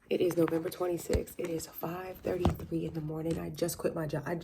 It is November 26th. It is 5:33 in the morning. I just quit my job.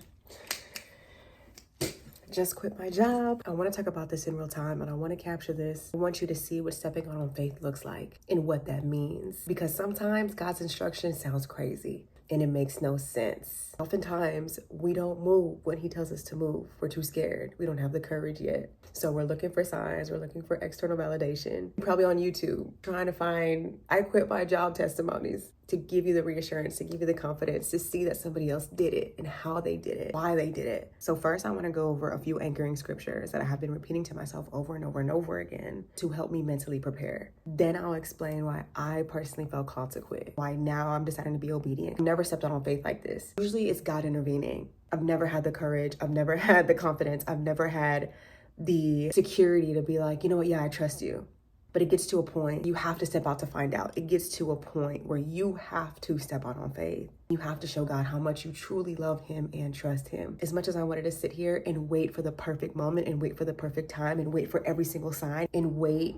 I want to talk about this in real time and I want to capture this. I want you to see what stepping out on faith looks like and what that means. Because sometimes God's instruction sounds crazy and it makes no sense. Oftentimes, we don't move when he tells us to move. We're too scared. We don't have the courage yet. So we're looking for signs. We're looking for external validation. Probably on YouTube, trying to find I quit my job testimonies to give you the reassurance, to give you the confidence, to see that somebody else did it and how they did it, why they did it. So first, I want to go over a few anchoring scriptures that I have been repeating to myself over and over and over again to help me mentally prepare. Then I'll explain why I personally felt called to quit, why now I'm deciding to be obedient. I've never stepped out on faith like this. Usually it's God intervening. I've never had the courage. I've never had the confidence. I've never had the security to be like, you know what? Yeah, I trust you. But it gets to a point, you have to step out to find out. It gets to a point where you have to step out on faith. You have to show God how much you truly love him and trust him. As much as I wanted to sit here and wait for the perfect moment and wait for the perfect time and wait for every single sign and wait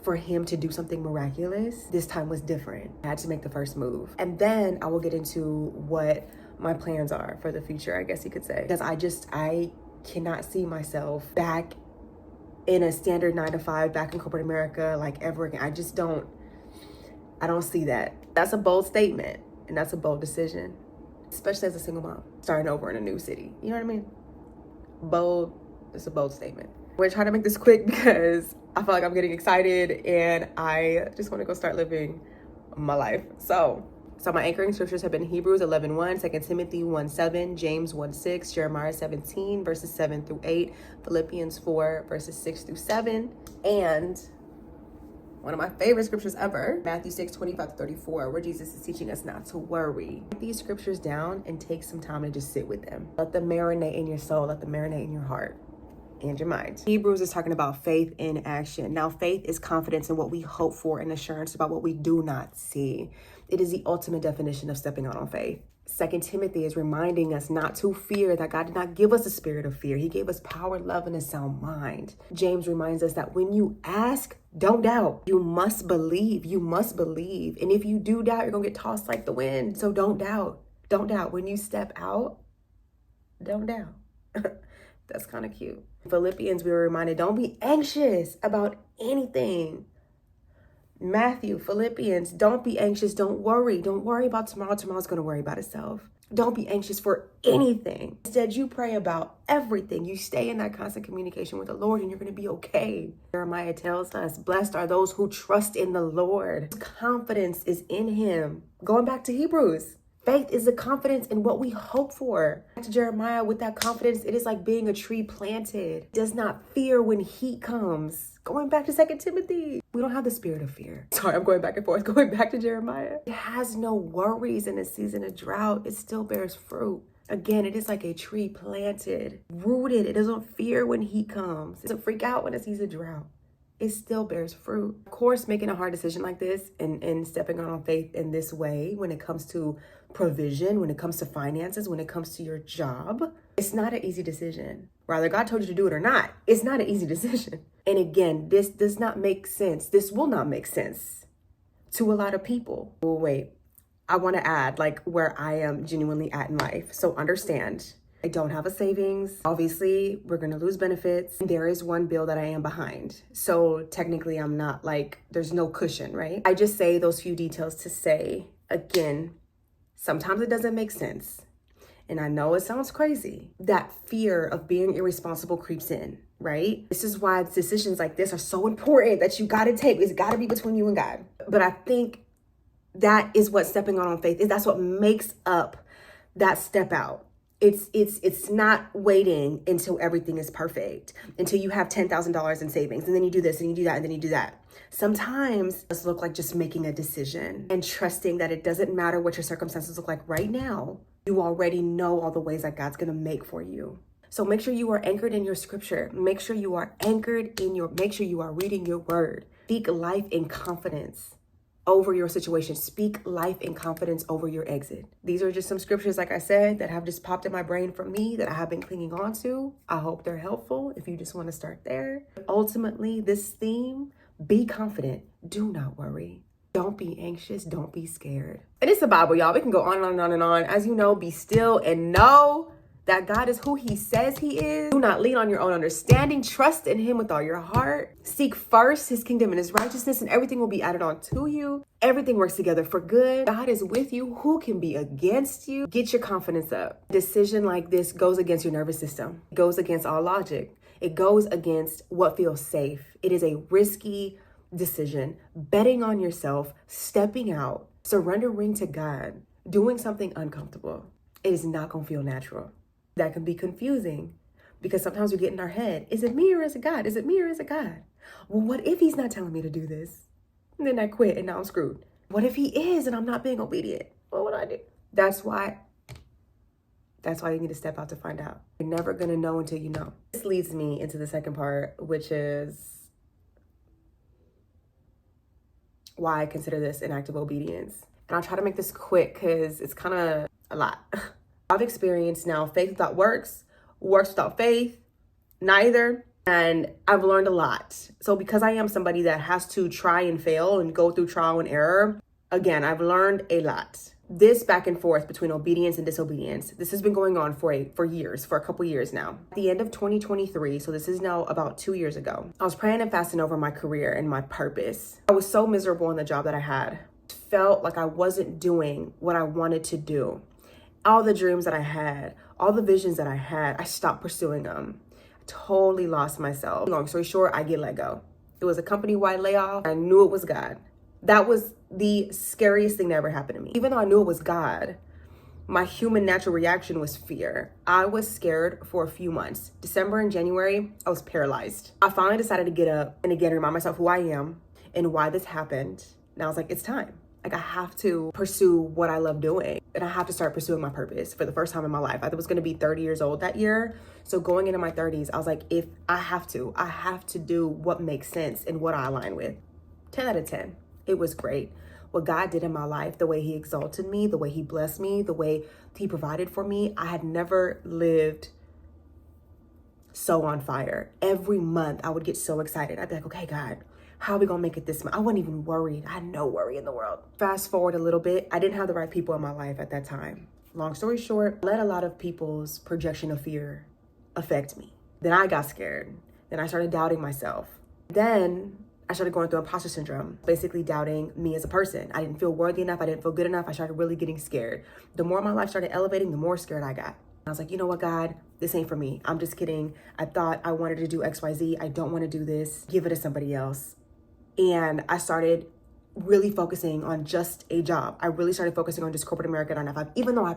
for him to do something miraculous, this time was different. I had to make the first move. And then I will get into what my plans are for the future, I guess you could say. Because I cannot see myself back in a standard 9-to-5 back in corporate America like ever again. I don't see that. That's a bold statement and that's a bold decision, especially as a single mom starting over in a new city. You know what I mean? Bold, it's a bold statement. We're trying to make this quick because I feel like I'm getting excited and I just want to go start living my life. So my anchoring scriptures have been Hebrews 11:1, 2 Timothy 1:7, James 1:6, Jeremiah 17, verses 7 through 8, Philippians 4, verses 6 through 7, and one of my favorite scriptures ever, Matthew 6:25-34, where Jesus is teaching us not to worry. Write these scriptures down and take some time to just sit with them. Let them marinate in your soul, let them marinate in your heart and your mind. Hebrews is talking about faith in action. Now, faith is confidence in what we hope for and assurance about what we do not see. It is the ultimate definition of stepping out on faith. 2 Timothy is reminding us not to fear, that God did not give us a spirit of fear. He gave us power, love, and a sound mind. James reminds us that when you ask, don't doubt. You must believe. You must believe. And if you do doubt, you're going to get tossed like the wind. So don't doubt. Don't doubt. When you step out, don't doubt. That's kind of cute. Philippians, we were reminded, don't be anxious about anything. Matthew, Philippians, don't be anxious. Don't worry. Don't worry about tomorrow. Tomorrow's going to worry about itself. Don't be anxious for anything. Instead, you pray about everything. You stay in that constant communication with the Lord and you're going to be okay. Jeremiah tells us, blessed are those who trust in the Lord. Confidence is in him. Going back to Hebrews. Faith is the confidence in what we hope for. Back to Jeremiah, with that confidence, it is like being a tree planted. It does not fear when heat comes. Going back to 2 Timothy, we don't have the spirit of fear. Sorry, I'm going back and forth. Going back to Jeremiah. It has no worries in a season of drought. It still bears fruit. Again, it is like a tree planted, rooted. It doesn't fear when heat comes. It doesn't freak out when it sees a drought. It still bears fruit. Of course, making a hard decision like this and stepping out on faith in this way when it comes to provision, when it comes to finances, when it comes to your job, it's not an easy decision. Whether God told you to do it or not, it's not an easy decision. And again, this does not make sense. This will not make sense to a lot of people. Well, wait, I want to add like where I am genuinely at in life. So understand, I don't have a savings. Obviously, we're going to lose benefits. There is one bill that I am behind. So technically, I'm not like, there's no cushion, right? I just say those few details to say, again, sometimes it doesn't make sense. And I know it sounds crazy. That fear of being irresponsible creeps in, right? This is why decisions like this are so important that you got to take. It's got to be between you and God. But I think that is what stepping out on faith is. That's what makes up that step out. It's not waiting until everything is perfect, until you have $10,000 in savings, and then you do this and you do that and then you do that. Sometimes it's look like just making a decision and trusting that it doesn't matter what your circumstances look like right now. You already know all the ways that God's gonna make for you. So make sure you are anchored in your scripture. Make sure you are make sure you are reading your word. Speak life in confidence over your situation. Speak life and confidence over your exit. These are just some scriptures, like I said, that have just popped in my brain from me that I have been clinging on to. I hope they're helpful if you just want to start there. Ultimately, this theme, be confident, do not worry. Don't be anxious. Don't be scared. And it's the Bible, y'all. We can go on and on and on and on. As you know, be still and know that God is who he says he is. Do not lean on your own understanding. Trust in him with all your heart. Seek first his kingdom and his righteousness, and everything will be added on to you. Everything works together for good. God is with you. Who can be against you? Get your confidence up. A decision like this goes against your nervous system. It goes against all logic. It goes against what feels safe. It is a risky decision. Betting on yourself, stepping out, surrendering to God, doing something uncomfortable. It is not going to feel natural. That can be confusing because sometimes we get in our head, is it me or is it God? Is it me or is it God? Well, what if he's not telling me to do this? And then I quit and now I'm screwed. What if he is and I'm not being obedient? What would I do? That's why you need to step out to find out. You're never going to know until you know. This leads me into the second part, which is why I consider this an act of obedience. And I'll try to make this quick because it's kind of a lot. I've experienced now faith without works without faith, neither. And I've learned a lot. So because I am somebody that has to try and fail and go through trial and error, again, I've learned a lot. This back and forth between obedience and disobedience, this has been going on for years, for a couple years now. At the end of 2023, so this is now about 2 years ago, I was praying and fasting over my career and my purpose. I was so miserable in the job that I had. Felt like I wasn't doing what I wanted to do. All the dreams that I had, all the visions that I had, I stopped pursuing them. I totally lost myself. Long story short, I get let go. It was a company-wide layoff. I knew it was God. That was the scariest thing that ever happened to me. Even though I knew it was God, my human natural reaction was fear. I was scared for a few months. December and January, I was paralyzed. I finally decided to get up and again remind myself who I am and why this happened. And I was like, it's time. Like I have to pursue what I love doing and I have to start pursuing my purpose for the first time in my life. I was going to be 30 years old that year. So going into my 30s, I was like, if I have to do what makes sense and what I align with. 10 out of 10. It was great. What God did in my life, the way he exalted me, the way he blessed me, the way he provided for me. I had never lived so on fire. Every month I would get so excited. I'd be like, okay, God, how are we gonna make it this month? I wasn't even worried. I had no worry in the world. Fast forward a little bit, I didn't have the right people in my life at that time. Long story short, I let a lot of people's projection of fear affect me. Then I got scared. Then I started doubting myself. Then I started going through imposter syndrome, basically doubting me as a person. I didn't feel worthy enough. I didn't feel good enough. I started really getting scared. The more my life started elevating, the more scared I got. I was like, you know what, God, this ain't for me. I'm just kidding. I thought I wanted to do XYZ. I don't want to do this. Give it to somebody else. And I started really focusing on just a job. I really started focusing on just corporate America 9 to 5, even though I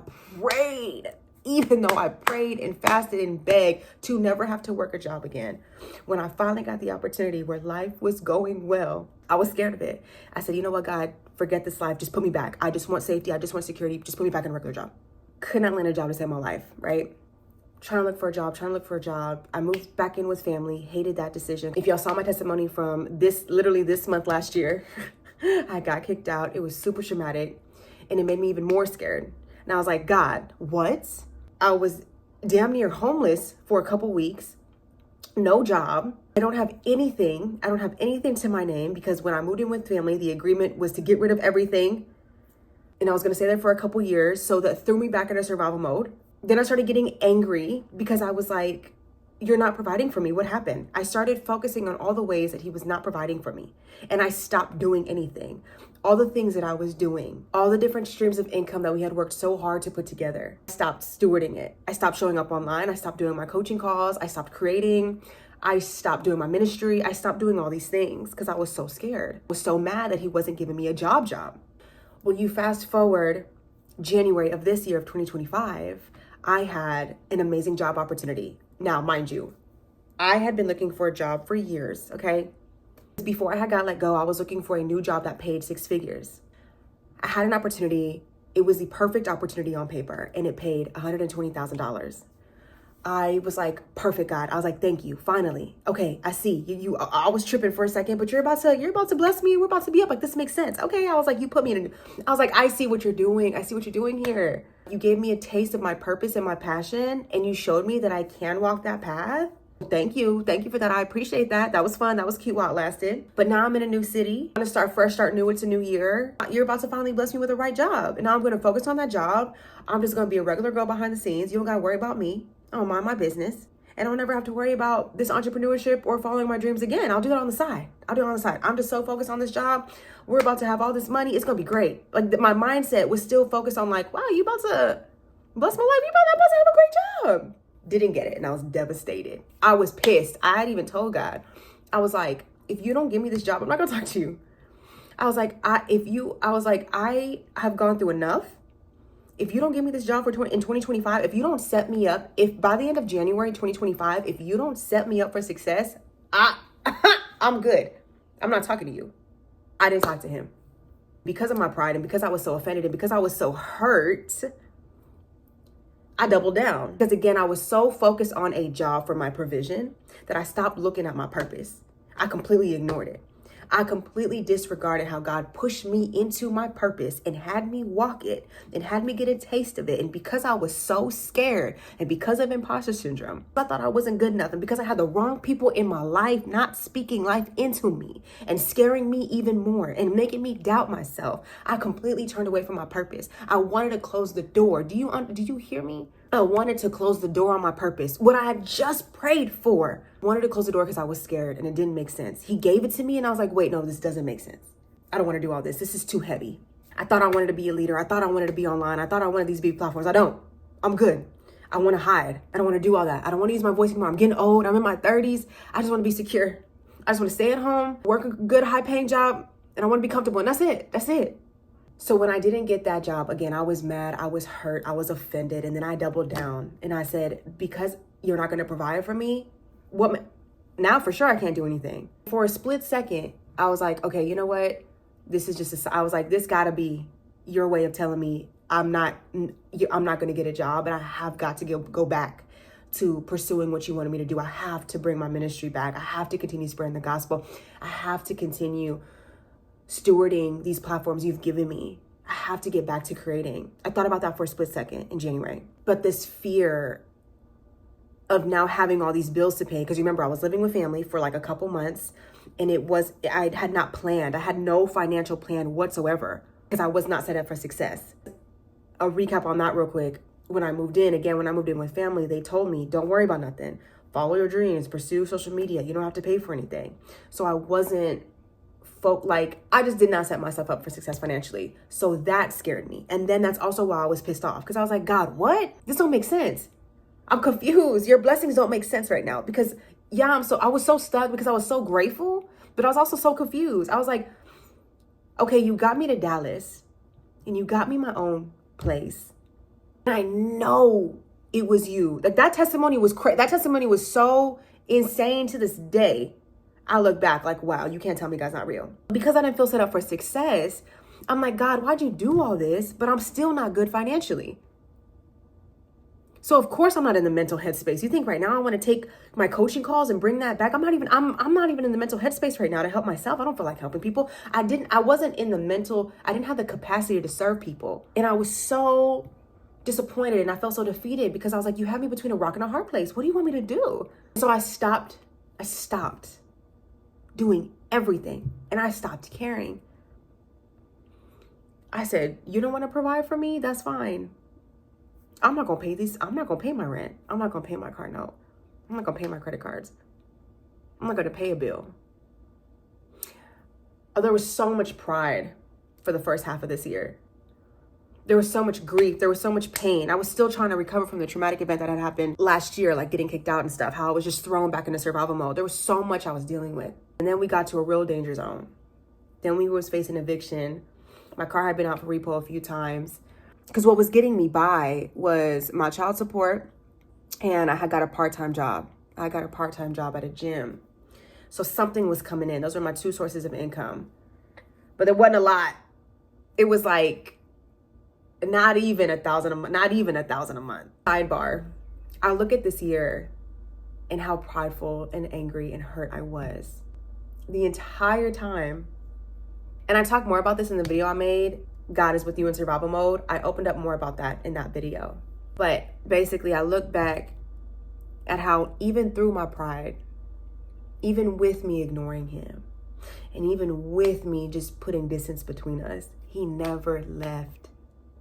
prayed and fasted and begged to never have to work a job again. When I finally got the opportunity where life was going well, I was scared of it. I said, you know what, God, forget this life. Just put me back. I just want safety. I just want security. Just put me back in a regular job. Could not land a job to save my life, right? Trying to look for a job. I moved back in with family, hated that decision. If y'all saw my testimony from literally this month last year, I got kicked out. It was super traumatic and it made me even more scared. And I was like, God, what? I was damn near homeless for a couple weeks, no job. I don't have anything. To my name because when I moved in with family, the agreement was to get rid of everything. And I was gonna stay there for a couple years. So that threw me back into survival mode. Then I started getting angry because I was like, you're not providing for me. What happened? I started focusing on all the ways that he was not providing for me. And I stopped doing anything. All the things that I was doing, all the different streams of income that we had worked so hard to put together. I stopped stewarding it. I stopped showing up online. I stopped doing my coaching calls. I stopped creating. I stopped doing my ministry. I stopped doing all these things because I was so scared. I was so mad that he wasn't giving me a job. Well, you fast forward January of this year of 2025, I had an amazing job opportunity. Now, mind you, I had been looking for a job for years, okay? Before I had got let go, I was looking for a new job that paid 6 figures. I had an opportunity. It was the perfect opportunity on paper, and it paid $120,000. I was like, perfect, God. I was like, thank you, finally. Okay, I see. I was tripping for a second, but you're about to bless me. We're about to be up. Like, this makes sense. Okay, I was like, you put me in. I was like, I see what you're doing. I see what you're doing here. You gave me a taste of my purpose and my passion, and you showed me that I can walk that path. Thank you. Thank you for that. I appreciate that. That was fun. That was cute while it lasted. But now I'm in a new city. I'm going to start fresh, start new. It's a new year. You're about to finally bless me with the right job. And now I'm going to focus on that job. I'm just going to be a regular girl behind the scenes. You don't got to worry about me. I don't mind my business. And I'll never have to worry about this entrepreneurship or following my dreams again. I'll do that on the side. I'm just so focused on this job. We're about to have all this money. It's going to be great. Like my mindset was still focused on like, wow, you about to bless my life. You about to have a great job. Didn't get it. And I was devastated. I was pissed. I had even told God, I was like, if you don't give me this job, I'm not going to talk to you. I was like, I have gone through enough. If you don't give me this job in 2025, if you don't set me up, if by the end of January 2025, if you don't set me up for success, I'm good. I'm not talking to you. I didn't talk to him. Because of my pride and because I was so offended and because I was so hurt, I doubled down. Because again, I was so focused on a job for my provision that I stopped looking at my purpose. I completely ignored it. I completely disregarded how God pushed me into my purpose and had me walk it and had me get a taste of it. And because I was so scared and because of imposter syndrome, I thought I wasn't good enough. And because I had the wrong people in my life not speaking life into me and scaring me even more and making me doubt myself, I completely turned away from my purpose. I wanted to close the door. Do you hear me? I wanted to close the door on my purpose. What I had just prayed for. I wanted to close the door because I was scared and it didn't make sense. He gave it to me and I was like, wait, no, this doesn't make sense. I don't want to do all this. This is too heavy. I thought I wanted to be a leader. I thought I wanted to be online. I thought I wanted these big platforms. I don't. I'm good. I want to hide. I don't want to do all that. I don't want to use my voice anymore. I'm getting old. I'm in my 30s. I just want to be secure. I just want to stay at home, work a good, high-paying job, and I want to be comfortable. And that's it. That's it. So when I didn't get that job, again, I was mad, I was hurt, I was offended. And then I doubled down and I said, because you're not going to provide for me, now for sure I can't do anything. For a split second, I was like, okay, you know what? This is just, I was like, this gotta be your way of telling me I'm not going to get a job and I have got to go back to pursuing what you wanted me to do. I have to bring my ministry back. I have to continue spreading the gospel. I have to continue stewarding these platforms you've given me. I have to get back to creating. I thought about that for a split second in January. But this fear of now having all these bills to pay, because remember, I was living with family for like a couple months and I had not planned. I had no financial plan whatsoever because I was not set up for success. A recap on that real quick. When I moved in with family, they told me, don't worry about nothing. Follow your dreams, pursue social media. You don't have to pay for anything. So I just did not set myself up for success financially. So that scared me. And then that's also why I was pissed off because I was like, God, what? This don't make sense. I'm confused. Your blessings don't make sense right now because I was so stuck because I was so grateful, but I was also so confused. I was like, okay, you got me to Dallas and you got me my own place. And I know it was you. Like that testimony was crazy. That testimony was so insane to this day. I look back like, wow, you can't tell me God's not real. Because I didn't feel set up for success, I'm like, God, why'd you do all this? But I'm still not good financially. So of course I'm not in the mental headspace. You think right now I want to take my coaching calls and bring that back? I'm not even in the mental headspace right now to help myself. I don't feel like helping people. I didn't have the capacity to serve people. And I was so disappointed and I felt so defeated because I was like, you have me between a rock and a hard place. What do you want me to do? So I stopped doing everything and I stopped caring. I said, you don't want to provide for me? That's fine. I'm not going to pay these. I'm not going to pay my rent. I'm not going to pay my car note. I'm not going to pay my credit cards. I'm not going to pay a bill. There was so much pride for the first half of this year. There was so much grief. There was so much pain. I was still trying to recover from the traumatic event that had happened last year, like getting kicked out and stuff, how I was just thrown back into survival mode. There was so much I was dealing with. And then we got to a real danger zone. Then we was facing eviction. My car had been out for repo a few times. Because what was getting me by was my child support and I had got a part-time job. I got a part-time job at a gym. So something was coming in. Those were my two sources of income. But there wasn't a lot. It was like not even $1,000 a month. Sidebar. I look at this year and how prideful and angry and hurt I was the entire time. And I talk more about this in the video I made, God is with you in survival mode. I opened up more about that in that video. But basically I look back at how even through my pride, even with me ignoring him, and even with me just putting distance between us, he never left.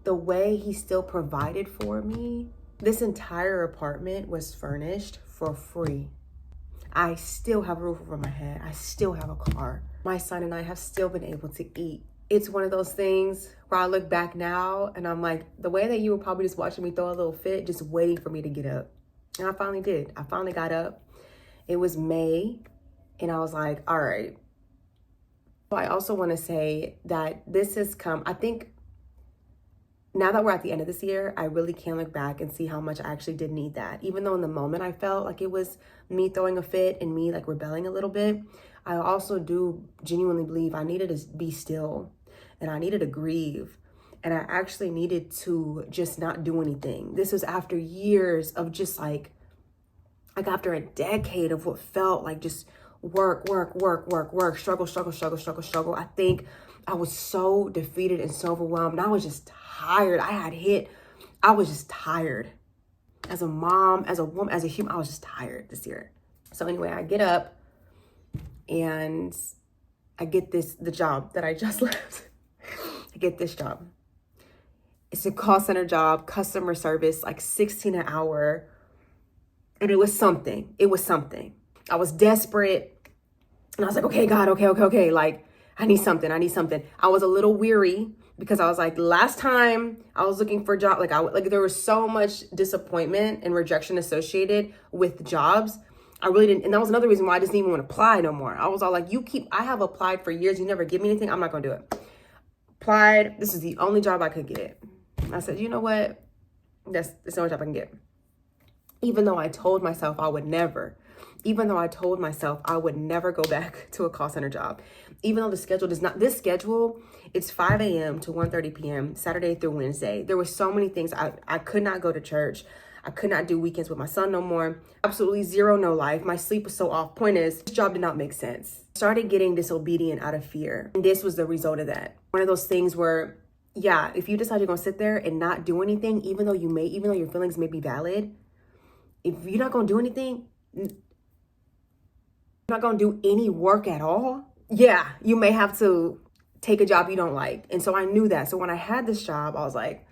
The way he still provided for me, this entire apartment was furnished for free. I still have a roof over my head. I still have a car. My son and I have still been able to eat. It's one of those things where I look back now and I'm like, the way that you were probably just watching me throw a little fit, just waiting for me to get up. And I finally did. I finally got up. It was May, and I was like, all right. I also want to say that this has come, I think, now that we're at the end of this year, I really can look back and see how much I actually did need that. Even though in the moment I felt like it was me throwing a fit and me like rebelling a little bit, I also do genuinely believe I needed to be still and I needed to grieve. And I actually needed to just not do anything. This was after years of just like after a decade of what felt like just work, struggle. I think I was so defeated and so overwhelmed. I was just tired. I was just tired. As a mom, as a woman, as a human, I was just tired this year. So anyway, I get up and I get the job that I just left. I get this job. It's a call center job, customer service, like 16 an hour. And it was something. I was desperate. And I was like, okay, God, okay. Like, I need something. I was a little weary because I was like, last time I was looking for a job, like there was so much disappointment and rejection associated with jobs. I really didn't. And that was another reason why I didn't even want to apply no more. I was all like, I have applied for years. You never give me anything. I'm not going to do it. Applied. This is the only job I could get. I said, you know what? That's the only job I can get. Even though I told myself I would never go back to a call center job. Even though the schedule this schedule, it's 5 a.m. to 1:30 p.m., Saturday through Wednesday. There were so many things. I could not go to church. I could not do weekends with my son no more. Absolutely zero, no life. My sleep was so off. Point is, this job did not make sense. Started getting disobedient out of fear. And this was the result of that. One of those things where, yeah, if you decide you're going to sit there and not do anything, even though your feelings may be valid, if you're not going to do anything, you're not going to do any work at all, yeah, you may have to take a job you don't like. And so I knew that. So when I had this job, I was like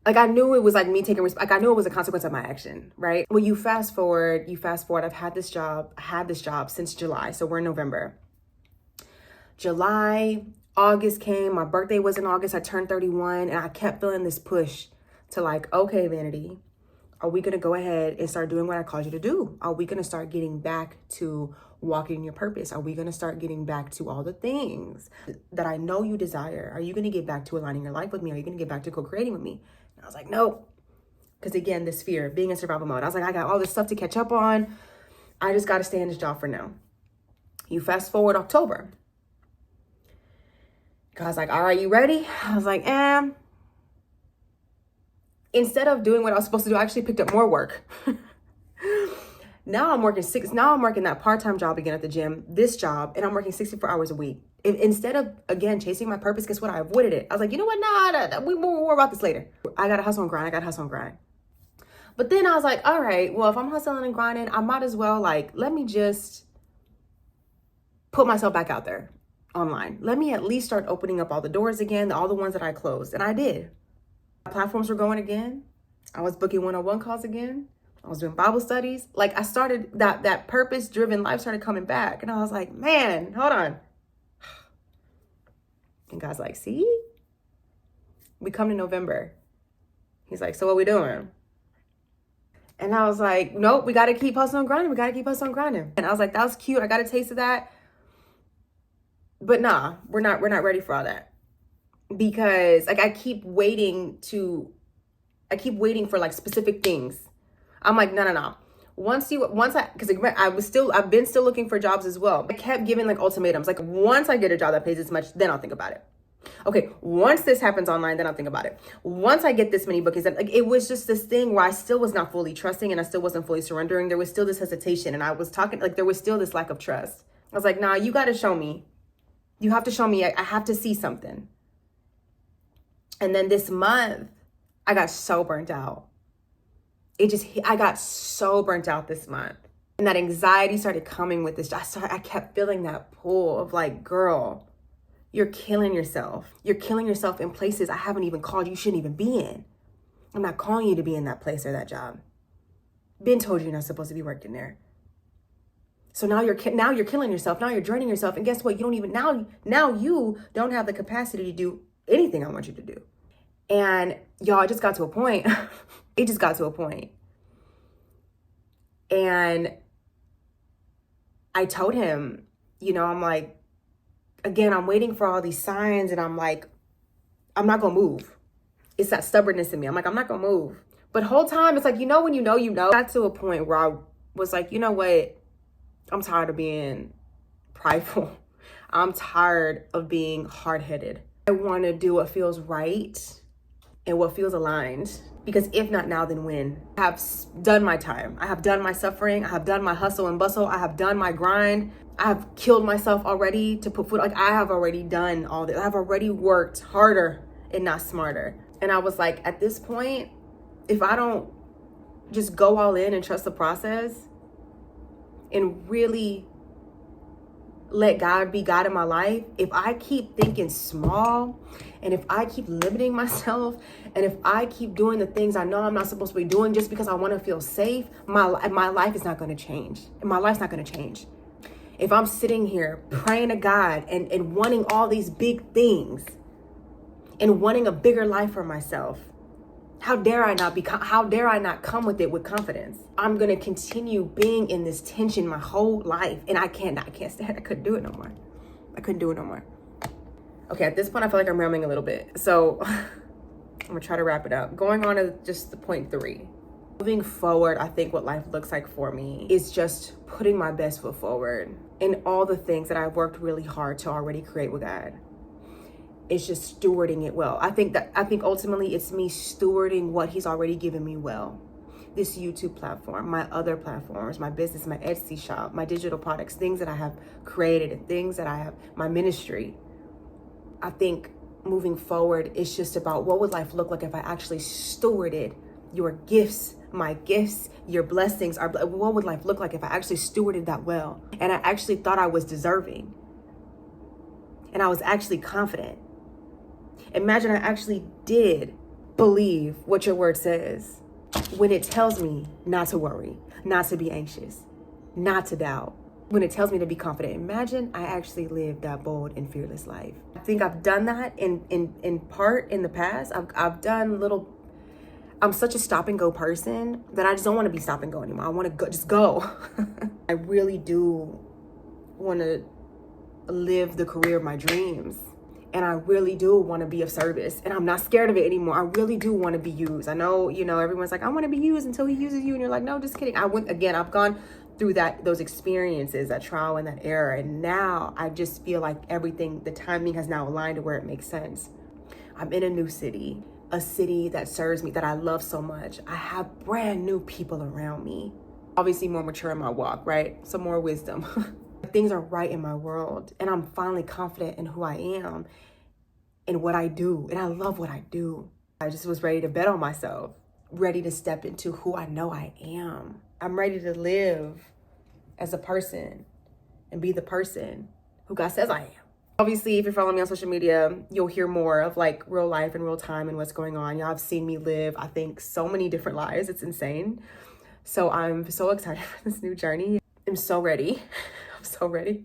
I knew it was like me taking like I knew it was a consequence of my action, right? Well, you fast forward, I've had this job since July. So we're in November. July, August came, my birthday was in August, I turned 31, and I kept feeling this push to like, okay, Vanity, are we going to go ahead and start doing what I called you to do? Are we going to start getting back to walking in your purpose? Are we going to start getting back to all the things that I know you desire? Are you going to get back to aligning your life with me? Are you going to get back to co-creating with me? And I was like, no. Because again, this fear, being in survival mode. I was like, I got all this stuff to catch up on. I just got to stay in this job for now. You fast forward October. God's like, all right, you ready? I was like, Instead of doing what I was supposed to do, I actually picked up more work. Now I'm working that part-time job again at the gym, this job, and I'm working 64 hours a week. Instead of, again, chasing my purpose, guess what? I avoided it. I was like, you know what? Nah, we'll worry about this later. I got to hustle and grind. But then I was like, all right, well, if I'm hustling and grinding, I might as well, let me just put myself back out there online. Let me at least start opening up all the doors again, all the ones that I closed. And I did. Platforms were going again. I was booking one-on-one calls again. I was doing Bible studies. I started that purpose-driven life started coming back. And I was like, man, hold on. And God's like, see? We come to November. He's like, so what we doing? And I was like, nope, we got to keep hustling and grinding. And I was like, that was cute. I got a taste of that. But nah, we're not ready for all that. Because I keep waiting for specific things. I'm like, no. I've been still looking for jobs as well. I kept giving ultimatums. Once I get a job that pays this much, then I'll think about it. Okay, once this happens online, then I'll think about it. Once I get this many bookings, then it was just this thing where I still was not fully trusting and I still wasn't fully surrendering. There was still this hesitation and I was talking, there was still this lack of trust. I was like, nah, you got to show me. You have to show me. I have to see something. And then this month, I got so burnt out. I got so burnt out this month. And that anxiety started coming with this. I kept feeling that pull of like, girl, you're killing yourself. You're killing yourself in places I haven't even called you shouldn't even be in. I'm not calling you to be in that place or that job. Been told you're not supposed to be working there. So now you're killing yourself. Now you're draining yourself. And guess what? You don't even, now you don't have the capacity to do anything I want you to do. And y'all, it just got to a point. It just got to a point. And I told him, I'm like, again, I'm waiting for all these signs and I'm like, I'm not going to move. It's that stubbornness in me. I'm like, I'm not going to move. But whole time, it's like, when you know. Got to a point where I was like, you know what? I'm tired of being prideful. I'm tired of being hard-headed. I want to do what feels right and what feels aligned. Because if not now, then when? I have done my time. I have done my suffering. I have done my hustle and bustle. I have done my grind. I have killed myself already to put food. Like, I have already done all this. I have already worked harder and not smarter. And I was like, at this point, if I don't just go all in and trust the process and really let God be God in my life, if I keep thinking small and if I keep limiting myself and if I keep doing the things I know I'm not supposed to be doing just because I want to feel safe, my life is not going to change. My life's not going to change. If I'm sitting here praying to God and wanting all these big things and wanting a bigger life for myself, how dare I not come with it with confidence? I'm going to continue being in this tension my whole life. And I can't stand it. I couldn't do it no more. I couldn't do it no more. Okay, at this point, I feel like I'm rambling a little bit. So I'm going to try to wrap it up. Going on to just the point 3. Moving forward, I think what life looks like for me is just putting my best foot forward in all the things that I've worked really hard to already create with God. It's just stewarding it well. I think ultimately it's me stewarding what he's already given me well. This YouTube platform, my other platforms, my business, my Etsy shop, my digital products, things that I have created and things that I have, my ministry. I think moving forward, it's just about what would life look like if I actually stewarded your gifts, my gifts, your blessings. What would life look like if I actually stewarded that well? And I actually thought I was deserving. And I was actually confident. Imagine I actually did believe what your word says when it tells me not to worry, not to be anxious, not to doubt. When it tells me to be confident, imagine I actually lived that bold and fearless life. I think I've done that in part in the past. I've done little. I'm such a stop and go person that I just don't want to be stop and go anymore. I want to go, just go. I really do want to live the career of my dreams. And I really do want to be of service. And I'm not scared of it anymore. I really do want to be used. I know, everyone's like, I want to be used until he uses you. And you're like, no, just kidding. I've gone through those experiences, that trial and that error. And now I just feel like the timing has now aligned to where it makes sense. I'm in a new city, a city that serves me, that I love so much. I have brand new people around me. Obviously more mature in my walk, right? Some more wisdom. Things are right in my world. And I'm finally confident in who I am and what I do. And I love what I do. I just was ready to bet on myself, ready to step into who I know I am. I'm ready to live as a person and be the person who God says I am. Obviously, if you're following me on social media, you'll hear more of like real life and real time and what's going on. Y'all have seen me live, I think, so many different lives. It's insane. So I'm so excited for this new journey. I'm so ready. I'm so ready.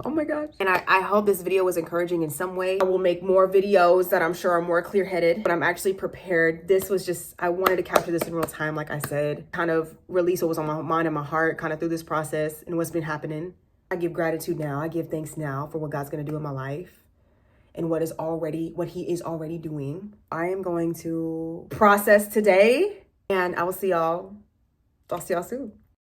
Oh my gosh. And I hope this video was encouraging in some way. I will make more videos that I'm sure are more clear-headed, but I'm actually prepared. This was just, I wanted to capture this in real time, like I said, kind of release what was on my mind and my heart kind of through this process and what's been happening. I give gratitude now. I give thanks now for what God's going to do in my life and what he is already doing. I am going to process today and I'll see y'all soon.